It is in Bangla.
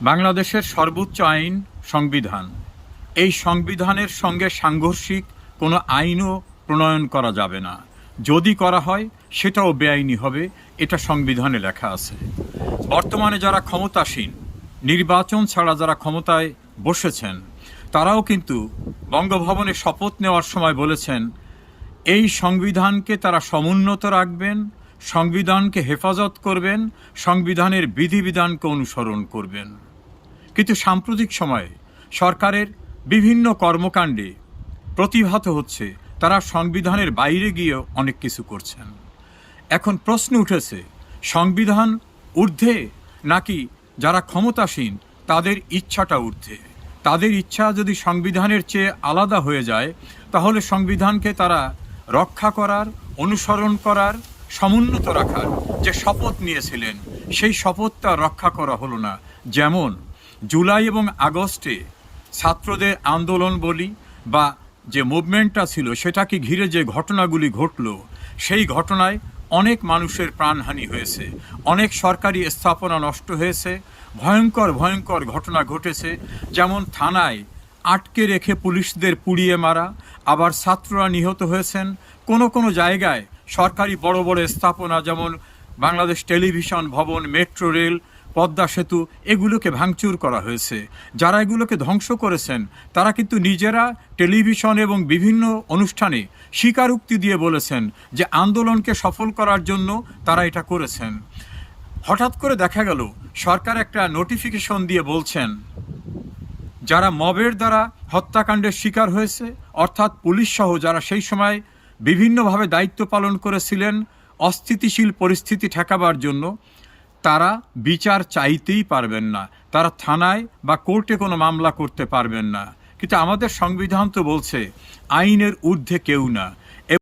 বাংলাদেশের সর্বোচ্চ আইন সংবিধান। এই সংবিধানের সঙ্গে সাংঘর্ষিক কোনো আইনও প্রণয়ন করা যাবে না। যদি করা হয় সেটাও বেআইনি হবে, এটা সংবিধানে লেখা আছে। বর্তমানে যারা ক্ষমতাসীন, নির্বাচন ছাড়া যারা ক্ষমতায় বসেছেন, তারাও কিন্তু বঙ্গভবনে শপথ নেওয়ার সময় বলেছেন এই সংবিধানকে তারা সমুন্নত রাখবেন, সংবিধানকে হেফাজত করবেন, সংবিধানের বিধিবিধানকে অনুসরণ করবেন। কিন্তু সাম্প্রতিক সময়ে সরকারের বিভিন্ন কর্মকাণ্ডে প্রতিহত হচ্ছে, তারা সংবিধানের বাইরে গিয়ে অনেক কিছু করছেন। এখন প্রশ্ন উঠেছে, সংবিধান ঊর্ধ্বে নাকি যারা ক্ষমতাসীন তাদের ইচ্ছাটা ঊর্ধ্বে? তাদের ইচ্ছা যদি সংবিধানের চেয়ে আলাদা হয়ে যায়, তাহলে সংবিধানকে তারা রক্ষা করার, অনুসরণ করার, সমুন্নত রাখার যে শপথ নিয়েছিলেন, সেই শপথটা রক্ষা করা হলো না। যেমন জুলাই এবং আগস্টে ছাত্রদের আন্দোলন বলি বা যে মুভমেন্টটা ছিল, সেটাকে ঘিরে যে ঘটনাগুলি ঘটল, সেই ঘটনায় অনেক মানুষের প্রাণহানি হয়েছে, অনেক সরকারি স্থাপনা নষ্ট হয়েছে, ভয়ঙ্কর ভয়ঙ্কর ঘটনা ঘটেছে। যেমন থানায় আটকে রেখে পুলিশদের পুড়িয়ে মারা, আবার ছাত্ররা নিহত হয়েছেন। কোনো কোনো জায়গায় সরকারি বড় বড় স্থাপনা যেমন বাংলাদেশ টেলিভিশন ভবন, মেট্রো রেল, পদ্মা সেতু, এগুলোকে ভাঙচুর করা হয়েছে। যারা এগুলোকে ধ্বংস করেছেন তারা কিন্তু নিজেরা টেলিভিশন এবং বিভিন্ন অনুষ্ঠানে স্বীকারোক্তি দিয়ে বলেছেন যে আন্দোলনকে সফল করার জন্য তারা এটা করেছেন। হঠাৎ করে দেখা গেল সরকার একটা নোটিফিকেশন দিয়ে বলছেন যারা মবের দ্বারা হত্যাকাণ্ডের শিকার হয়েছে, অর্থাৎ পুলিশ সহ যারা সেই সময় বিভিন্নভাবে দায়িত্ব পালন করেছিলেন অস্থিতিশীল পরিস্থিতি ঠেকাবার জন্য, তারা বিচার চাইতেই পারবেন না, তারা থানায় বা কোর্টে কোনো মামলা করতে পারবেন না। কিন্তু আমাদের সংবিধান তো বলছে আইনের ঊর্ধ্বে কেউ না।